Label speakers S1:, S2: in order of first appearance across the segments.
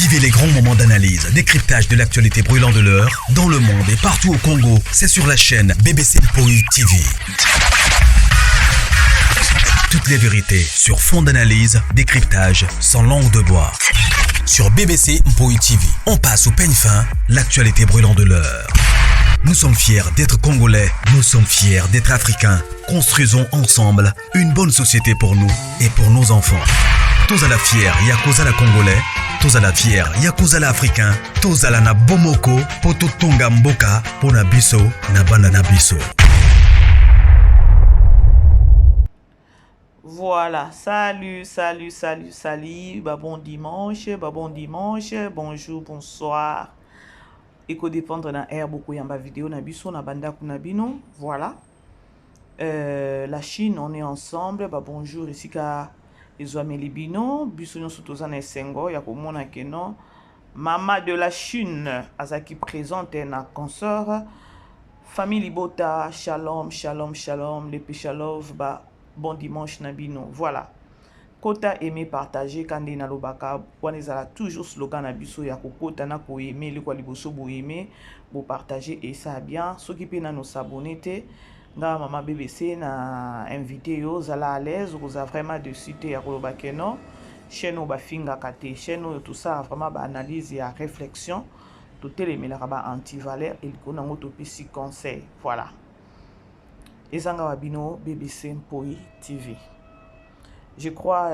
S1: Vivez les grands moments d'analyse, décryptage de l'actualité brûlant de l'heure, dans le monde et partout au Congo. C'est sur la chaîne BBC Mpoi TV. Toutes les vérités sur fond d'analyse, décryptage, sans langue de bois. Sur BBC Mpoi TV, on passe au peigne fin, l'actualité brûlant de l'heure. Nous sommes fiers d'être Congolais, nous sommes fiers d'être Africains. Construisons ensemble une bonne société pour nous et pour nos enfants. Tous à la fière, Yakozala Congolais, tous à la fière, Yakozala Africain, tous à la na Bomoko, poto tonga mboka, pona biso, na banda na biso.
S2: Voilà, salut, bon dimanche, bonjour, bonsoir. Eko dépendre na air beaucoup yamba vidéo na biso na banda kuna bino. Voilà. La Chine, on est ensemble. Bonjour ici ka Ezouame Libino, biso nyo sotoza na Sengo ya komona keno. Mama de la Chine azaki présente na consort. Famille Libota, shalom, les Péchalov, bon dimanche na bino. Voilà. Kota aimer partager kande na lobaka wana ezala toujours slogan na biso ya kokota na ko aimer le kwa liboso bo aimer bo partager et ça bien soki pe na no s'abonner te nga mama BBC na invité yo zala à l'aise vous a vraiment de citer ya kolobaka no chaîne ba finga kate chaîne tout ça vraiment ba analyse ya réflexion tout telemela ba anti-valeur et ko na ngoto pisi conseil voilà ezanga wabino BBC Mpoi TV. Je crois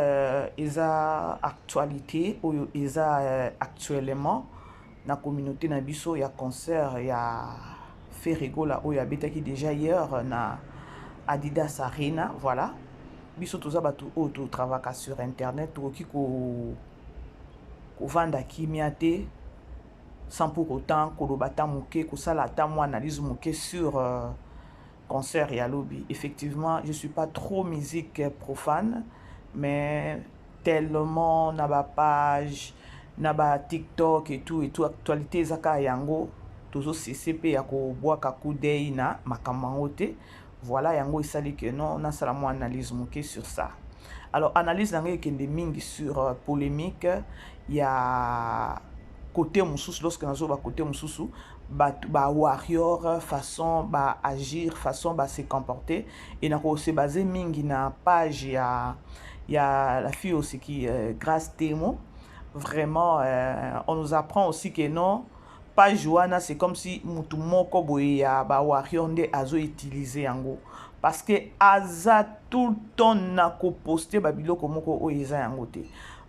S2: eza actualité ou eza actuellement na communauté na biso ya concert ya Ferrego la ou ya betaki déjà hier na Adidas Arena voilà biso toza batu auto travaka sur internet toki ko vanda kimiate sans pour autant ko lobata muke ko sala ta mo analyse muke sur concert ya lobby. Effectivement, je suis pas trop musique profane. Mais tellement na ba page na ba TikTok et tout actualité zaka yango tozo CCP ya ko boaka kudei na makamangote voilà yango isali que non na sala mo analyse moke sur ça. Alors analyse nange kende mingi sur polémique ya côté mususu lorsque nazo ba côté mususu ba warrior façon ba agir façon ba se comporter et na ko se baser mingi na page il y a la fille aussi qui Grâce Temo. Vraiment, on nous apprend aussi que non, pas Joanna, c'est comme si Mutumoko Boya Warrior de Azo utilisé en gros. Parce que Aza tout le temps n'a qu'au posté Babilo Komoko Oeza Yangote.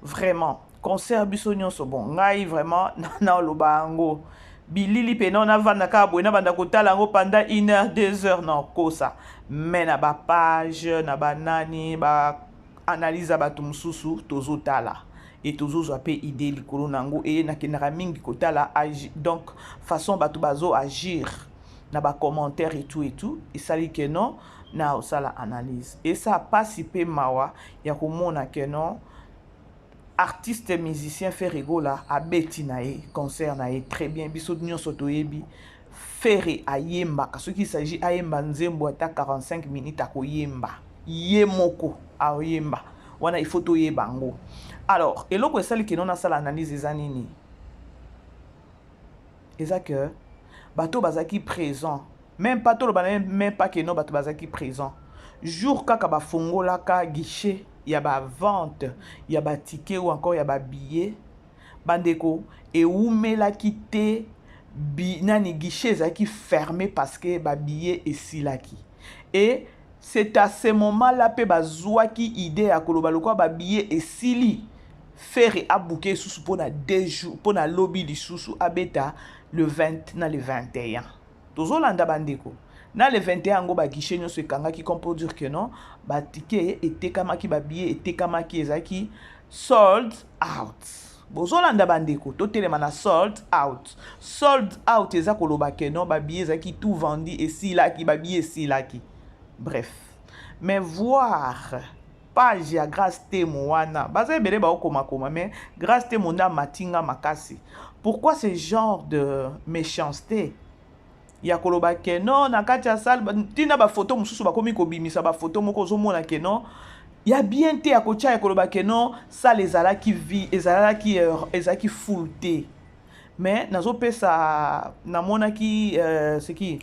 S2: Vraiment, concert Bissonion so bon. Ngai vraiment, na loba ango. Bilili penon na vanda ka boina banda kotala ngo pendant 1 heure 2 heures non kosa. Mais na ba page, na ba nani ba analyse batu mususu tozotala et tozozo pe idée likolo nango et na kenara mingi kotala donc façon batu bazo agir na ba commentaire et tout et ça dit que non na osala analyse et ça passe pe mawa ya komona que non artiste musicien Ferrego la abeti na e concert na e très bien biso nyonso toyebi Ferre ayemba parce qu'il s'agit ayemba nzembo ata 45 minutes akoyemba yemoko aoyemba wana il faut toye bango. Alors eloko esali ke non na sala analyse ezanini eza que bato bazaki présent même pas to même pas que non bato bazaki présent jour kaka ba fongola ka guichet ya ba vente ya ba ticket ou encore ya ba billet bandeko et oumela kité nani guichet ezaki fermé parce que ba billet esilaki et c'est à ce moment-là que bazouaki idée à koloba lokwa ba billet et sili faire abouke sous pour na 2 jours pour na lobby li sous abeta le 20 na le 21 tozolanda bandeko na le 21 ngo ba guichet nyo se kanga ki comme pour dire que non ba ticket était kamaki ba billet était kamaki ezaki sold out bozolanda bandeko totelema na sold out eza koloba que non ba billet ezaki tout vendu et silaki ba billet silaki. Bref, mais voir page ya Grâce Temo wana baza ebele ba okoma mais Grâce Temo na matinga makasi. Pourquoi ce genre de méchanceté ya koloba ke non na kati ya salle tina ba photo mususu ba komi ko bimisa ba photo moko zo mona ke non ya bien te ya kotia ya koloba ke non ça les ezalaki vie ezalaki full te mais nazopesa namonaki ce qui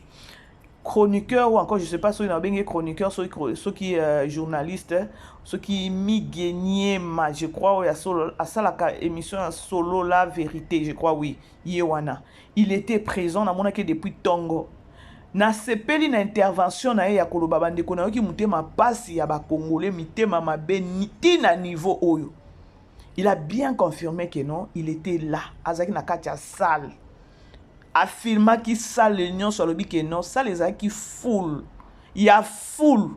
S2: chroniqueur ou encore je sais pas soki nabenge chroniqueur soki journaliste soki Migenie ma je crois oyo asalaka émission ya solo la vérité je crois oui ye wana il était présent namonaki depuis tongo nasepeli na intervention na ye ya koloba bandeko nayoki motema pasi ya bakongolais mitema mabe ntina niveau oyo il a bien confirmé que non il était là azalaki na kati ya salle affirmaki salle nyonso alobi ke non salle ezalaki full ya full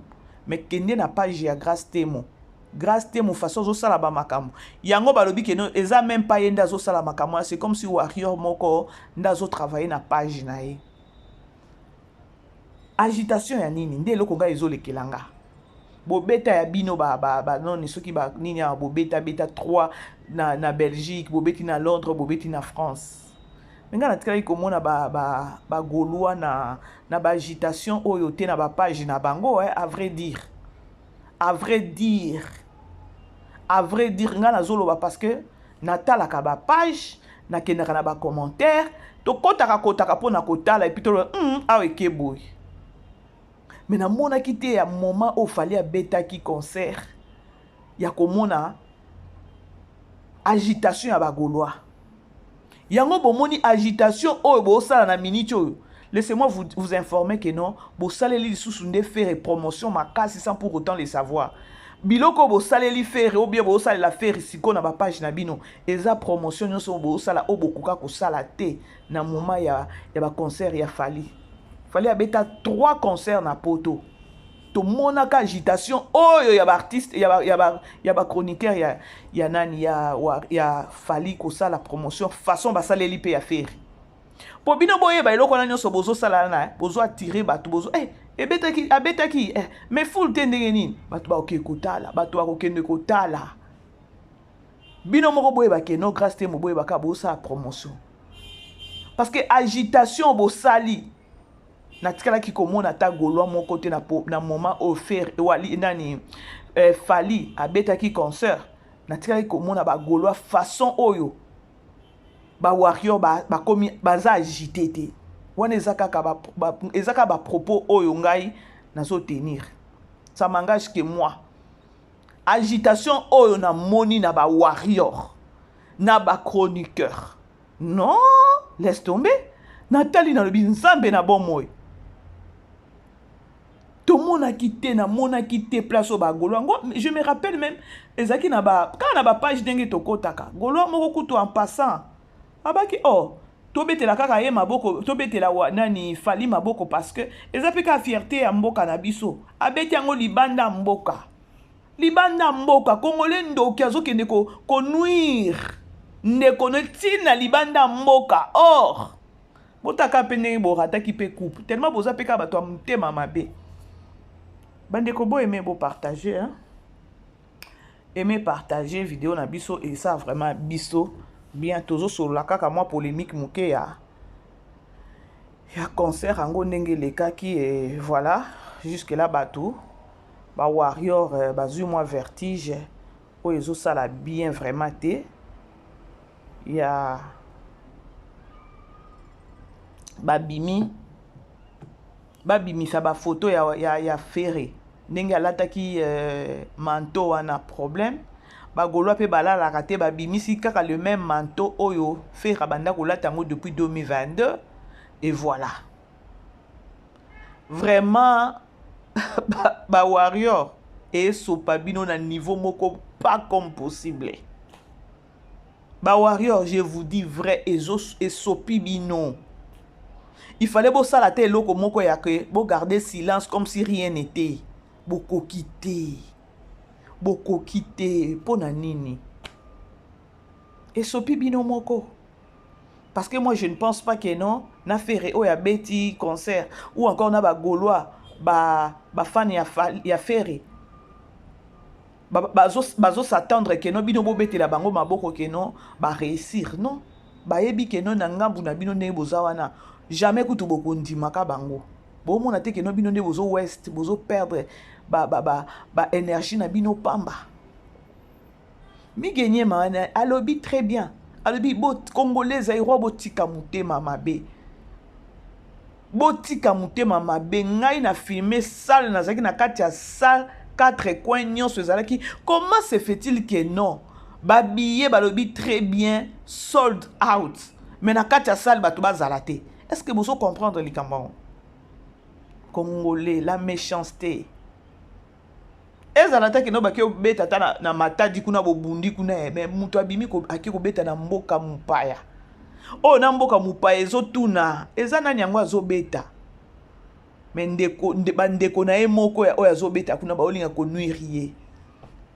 S2: mais kende na page ya Grâce Temo façon ozosala bamakambo yango balobi ke non eza même pas ye nde azosala makambo c'est comme si warrior moko nde azotravaille na page na ye agitation ya nini nde eloko ngai ezolekelanga bobeta ya bino noni soki nini ya bobeta 3 na Belgique bobeti na Londres bobeti na France nga natikali komona bagolwa na baagitation oyo te na bapage na bango à vrai dire nga nazoloba parce que natalaka bapage nakendaka na bacommentaire tokotaka mpo na kotala epi toloba awa ekeboy mais namonaki te ya moment oyo fali abetaki concert ya komona agitation ya bagolwa yango bomoni agitation oyo bosala na minute oyo laissez-moi vous informer que non bosaleli lisusu nde faire promotion makasi sans pour autant le savoir biloko bosaleli faire ou bien bosalela faire siko na bapage na bino eza promotion nyonso bosala oyo bokoka kosala te na moment ya baconcert ya fali abeta 3 concerts na poto tomonaka agitation oyo ya baartiste ya bachroniqueur ya nani ya fali kosala promotion façon basaleli mpe ya feri po bino boyeba eloko na nyonso bozosala na bozo atire bato bozo abetaki mais full te ndenge nini bato bakoke kotala bato bakokende kotala bino moko boyeba ke no Grâce Temo boyebaka bosala promotion parce que agitation bosali natikalaki komona ta golwa moko te na moment offert wali nani fali abetaki concert natikalaki komona bagolwa façon oyo warrior bakomi baza agité te wana ezaka bapropos oyo ngai nazotenir ça m'engage que moi agitation oyo namoni na warrior na chroniqueur non laisse tomber natali nalobi nzambe na bomoi tomonaki te namonaki te place oyo bagolwa ngo je me rappelle même ezalaki kaka na bapage ndenge tokotaka golwa moko kutu en passant abaki tobetela kaka ye maboko tobetela nani fali maboko parce que eza mpe ka fierté ya mboka na biso abeti yango libanda mboka kongole ndoki azokende konuire ndeko ntina libanda mboka or botaka mpe ndenge borataki mpe coupe tellement boza mpe kaka bato ya motema mabe bandeko bo aimé bo partager hein? Aimé partager vidéo na biso et ça vraiment biso bien tozo solola kaka mwa polémique moke ya concert yango ndenge lekaki et voilà jusque là bato warrior bazwi mwa vertige oyo ezosala bien vraiment te ya babimisa bafoto ya fere ndenge alataki manteau wana problème bagolwa mpe balalaka te babimisi kaka le même manteau oyo fere banda kolata yango depuis 2022 et voilà vraiment warrior esopa bino na niveau moko pas comme possible warrior je vous dis vrai esopi bino. Il fallait bosala te eloko moko ya ke bo garder silence comme si rien n'était. Boko quitter pona nini. Esopi bino moko. Parce que moi je ne pense pas que non na faire oya beti concert ou encore na ba gaulois ba fan ya faire bazo s'attendre que non bino bo beti la bango maboko que non ba réussir non ba yebi que non na ngambu na bino ne boza wana jamais kutu boko ndimaka bango Bon mon ate que no bino nde bozo ouest bozo perdre ba énergie na bino pamba. Mi gagné maana alobi très bien. Alobi bo congolais aïro botika mutema mabe. Botika mutema mabe ngai na filmer salle nazaki na kati ya salle 4 coins nyonso ezalaki. Comment se fait-il que non? Ba billet balobi très bien sold out. Mais na kati ya salle bato bazala te. Est-ce que vous comprendre likambo? Congolais la méchanceté. Ezalata ke no baki obeta ta na matadi kuna bobundi kuna mais muto abimi ko aki ko beta na mboka mupaya. Oh na mboka mupaya ezotuna eza nani yango azobeta. Mais ndeko na ye moko oyo azobeta kuna baolinga ko nuire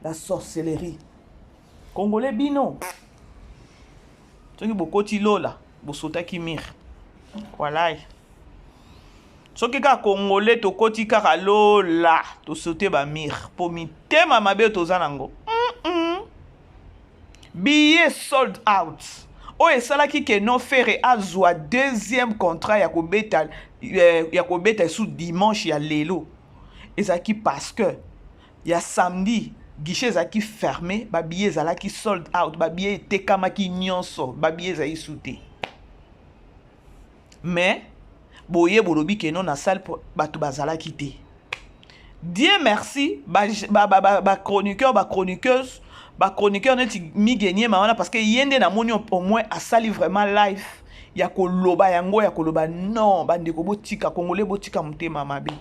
S2: la sorcellerie. Congolais bino. Soki bokoti lola bosotaki mir. Voilà. Soki ka Congolais to koti kaka lola to sauter ba mir po mitema mabe toza nango. Billet sold out. O esalaki ke no faire azwa deuxième contrat ya kobeta sous dimanche ya lelo. Ezaki parce que ya samedi guichet ezaki fermé, ba billet ezalaki sold out, ba billet tekamaki nyonso, ba billet ezali souté. Mais boye bolobi ke non na salle bato bazalaki te. Dieu merci ba chroniqueur ba chroniqueuse ba chroniqueur neti mi gagné maana parce que yende na moni au moins a sali vraiment live ya koloba yango ya koloba non bandeko botika congolais botika mutema mabe.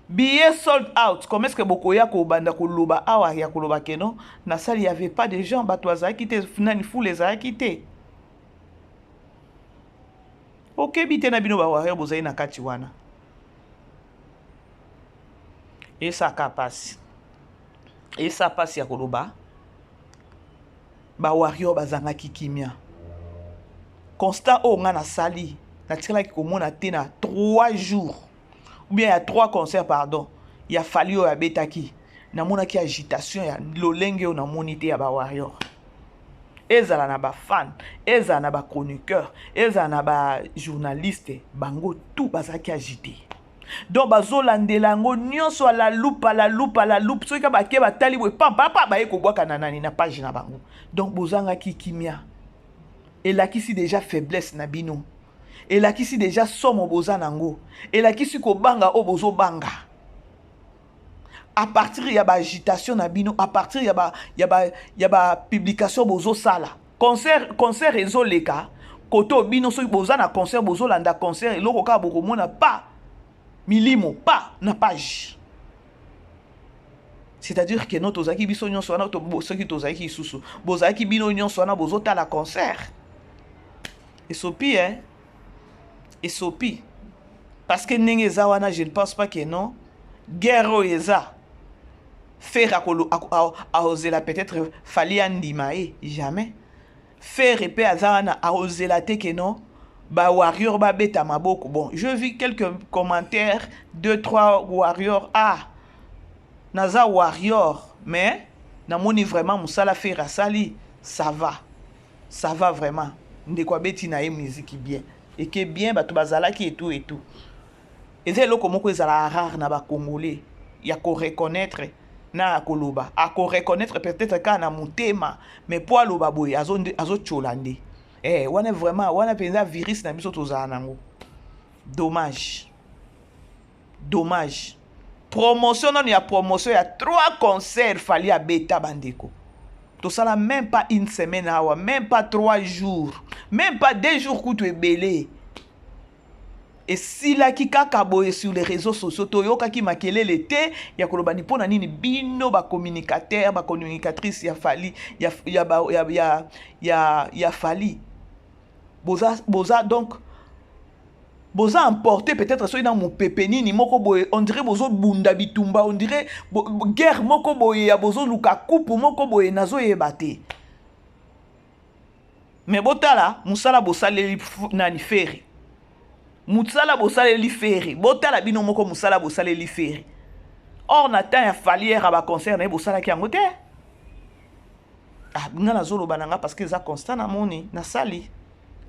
S2: Billet sold out. Comment est-ce que bokoya ko banda koloba awa ya koloba ke non na salle il y avait pas de gens bato azaki te nani fou les azaki te. Ok, bite na bino ba warrior bozai na kati wana. Et ça passe. Et ça passe ya koloba. Ba warrior bazanga kikimia. Constant o nga na sali. Na tikala ki komona te na 3 jours. Ou bien il y a 3 concerts pardon. Il a fallu ya betaki. Na mona ki agitation ya lolenge o na monité ya ba warrior. Ezala na ba fan, ezala na ba chroniqueur, ezala na ba journaliste, bango tout bazaki agité. Donc bazolandela ngo nyonso la loupe. Soki ka bake batali boye papa ba ye ko bwaka na nani na page na bango. Donc bozanga ki kimia. Elakisi déjà faiblesse na bino. Elakisi déjà somo bozanango. Elakisi ko banga o bozo banga. À partir ya ba agitation na bino, à partir ya ba publication bozo sala. Concert ezo leka, koto bino so boza na concert bozo landa concert eloko ka boko mona pas milimo pas na page. C'est-à-dire que notre ozaki biso nyonso wana to soki tozaki susu. Bozaki bino nyonso wana bozo ta la concert. Et sopi hein. Et sopi. Parce que ndenge za wana je ne pense pas que non. Guerre eza. Faire à oser la peut-être fallait andimae jamais faire épée azana à oser la teke non ba warrior ba beta maboko. Bon je vis quelques commentaires 2-3 warriors naza warrior mais na moni vraiment musala faire à sali ça va vraiment ndekwa beti na musique bien et que bien bato bazala ki et tout et c'est loko moko ezala rare na ba congolais ya ko reconnaître na koloba a ko reconnaître peut-être kana mutema mais pour loba boy azo cholande wana vraiment wana penza virus na biso tozana nango. Dommage promotion non ya promotion ya 3 concerts fallait à beta bandeko tout ça là même pas une semaine même pas 3 jours même pas 2 jours kutu ebele. Et si la ki kaka boye sur les réseaux sociaux toyoka ki makelele te ya kolobani pona nini bino ba communicateur ba communicatrice ya fali ya fali boza donc boza emporté peut-être so ina mo pepenini moko boye on dirait bozo bunda bitumba on dirait guerre moko boye ya bozo luka coupe moko boye nazo yebate. Mais botala musala bosale nani feri. Musala bosale feri. Botala bino moko musala bosale feri. Or natan ya falière à ba concert na bosala ki angote. Nga na zolo bananga parce que ça constant na moni na sali.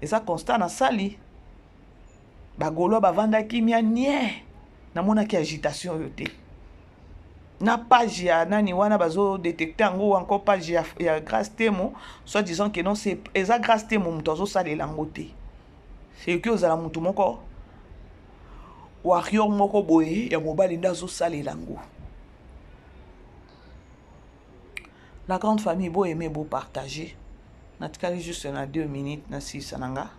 S2: Et ça constant na sali. bagolo bavanda kimia nie namonaki agitation yo te na page ya nani wana bazo détecter yango encore page ya Grâce Temo soit disant que non c'est eza Grâce Temo mutu azosalela yango te c'est que ozala mutu moko warrior moko boye ya mobali nde azosalela yango. La grande famille beau aimer beau partager natikali juste na 2 minutes na 6 nanga.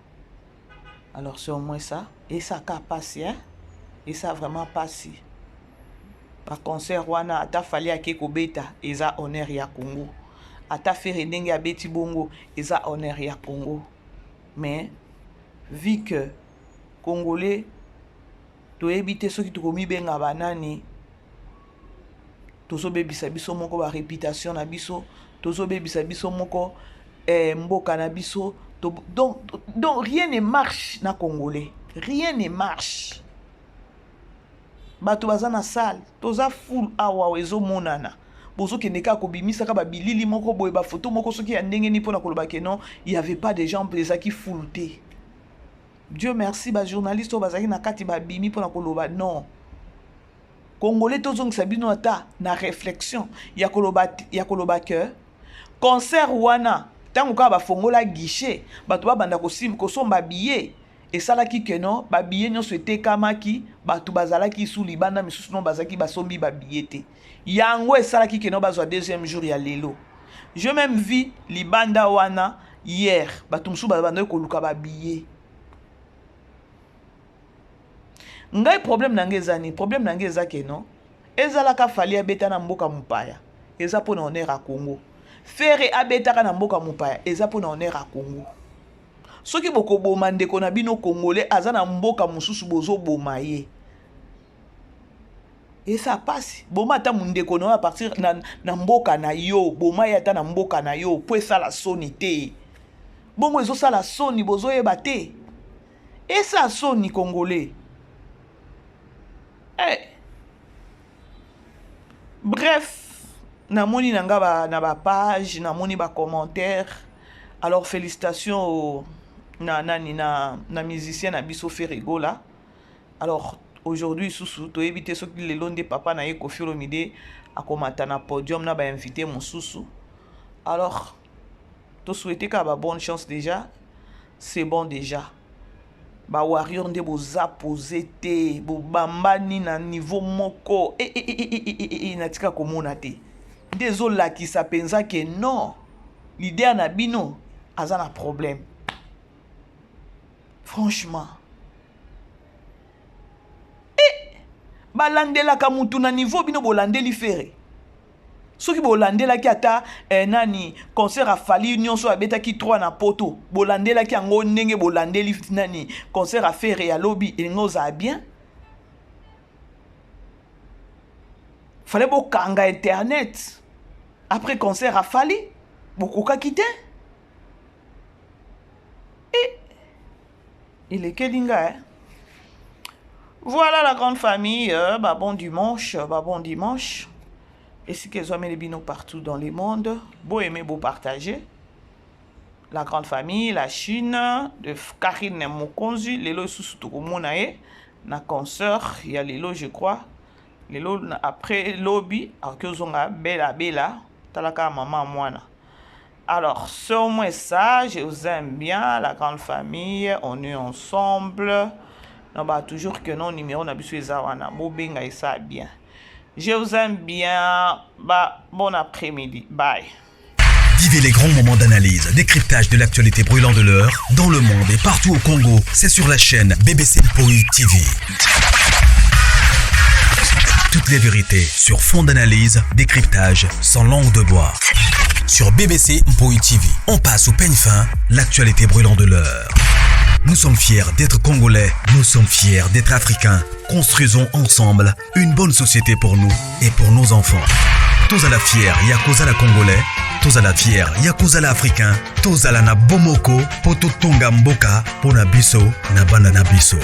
S2: Alors c'est au moins ça et ça ka passé hein et ça vraiment passé. Par concert wana ata fali ake kobeta eza honneur ya Congo ata faire ndenge ya beti bongo eza honneur ya Congo mais vu que congolais to éviter ceux qui to komi benga banani tozo bebisa biso moko ba réputation na biso tozo bebisa biso moko mboka na biso donc rien ne marche na congolais, rien ne marche. Bato baza na salle toza full awa ezo monana bozo kendeka ko bimisa ka ba bilili moko boye ba photo moko soki ya ndenge ni pona koloba ke non il y avait pas des gens qui full te. Dieu merci ba journaliste bazaki na kati ba bimi pona koloba non congolais tozong sabino ata na réflexion ya koloba que concert wana tango ka ba fongola guichet bato ba banda ko somba billet et ça là qui que non ba billet non souhaité kamaki bato bazala ki sous libanda misusu non bazaki basombi ba billet te yango et ça là qui que non bazwa deuxième jour ya lelo je même vu libanda wana hier bato msu banda ko luka ba billet ngai problème nangezani problème nangeza ke non ezala ka fali abeta na mboka mupaya eza pona honneur a Congo faire abeta ka na mboka mupaya eza pona honneur a Congo. Soki boko boma ndeko na bino congolais aza na mboka mususu bozo boma ye et ça passe boma ta mundeko na à partir na mboka na yo boma ya ta na mboka na yo po ça la soni te bongo ezo sala soni bozo yeba te et ça soni congolais bref namoni nanga na ba page namoni ba commentaire. Alors félicitations au na musicien na biso Ferrego là. Alors aujourd'hui sous to éviter ce que les londe papa na Koffi Olomide a commenté na podium na ba invité mon sousou. Alors to souhaiter ka ba bonne chance déjà, c'est bon déjà. Ba warrior nde boza posé te bo bambani na niveau moko natika komona te. Désolé qui ça pensa que non. L'idée na bino aza na problème. Franchement. Balandela ka mutu na niveau bino bolandeli fere. Soki bolandela ki ata nani concert a fali union so abeta ki 3 na poto. Bolandela ki ango ndenge bolandeli nani concert a fere ya lobby ngoza bien. Fallait bokanga internet. Après concert a fali bokoka kite. Il est Kelinga, hein? Voilà la grande famille. Bon dimanche. Bon dimanche. Et si qu'ils ont mis les binos partout dans le monde, beau aimer, beau partager. La grande famille, la Chine, de Karine Mokonzi, les lots sous Tokomonae, na concert, il y a les lots, je crois. Les lots après lobby, alors que vous avez bella, talaka maman moana. Alors, c'est au moins ça, je vous aime bien, la grande famille, on est ensemble. Non, bah, toujours que non, numéro n'a pas zawana, bobinga et ça bien. Je vous aime bien, bah, bon après-midi, bye.
S1: Vivez les grands moments d'analyse, décryptage de l'actualité brûlante de l'heure, dans le monde et partout au Congo, c'est sur la chaîne BBC Mpoi TV. Toutes les vérités sur fond d'analyse, décryptage, sans langue de bois. Sur BBC Mpoi TV, on passe au peigne fin, l'actualité brûlante de l'heure. Nous sommes fiers d'être Congolais, nous sommes fiers d'être Africains. Construisons ensemble une bonne société pour nous et pour nos enfants. Tous à la fière, Yakozala Congolais, tous à la fière, Yakozala Africain, tous à la na Bomoko, Poto Tonga Mboka, Pona Biso, na Banda na Biso.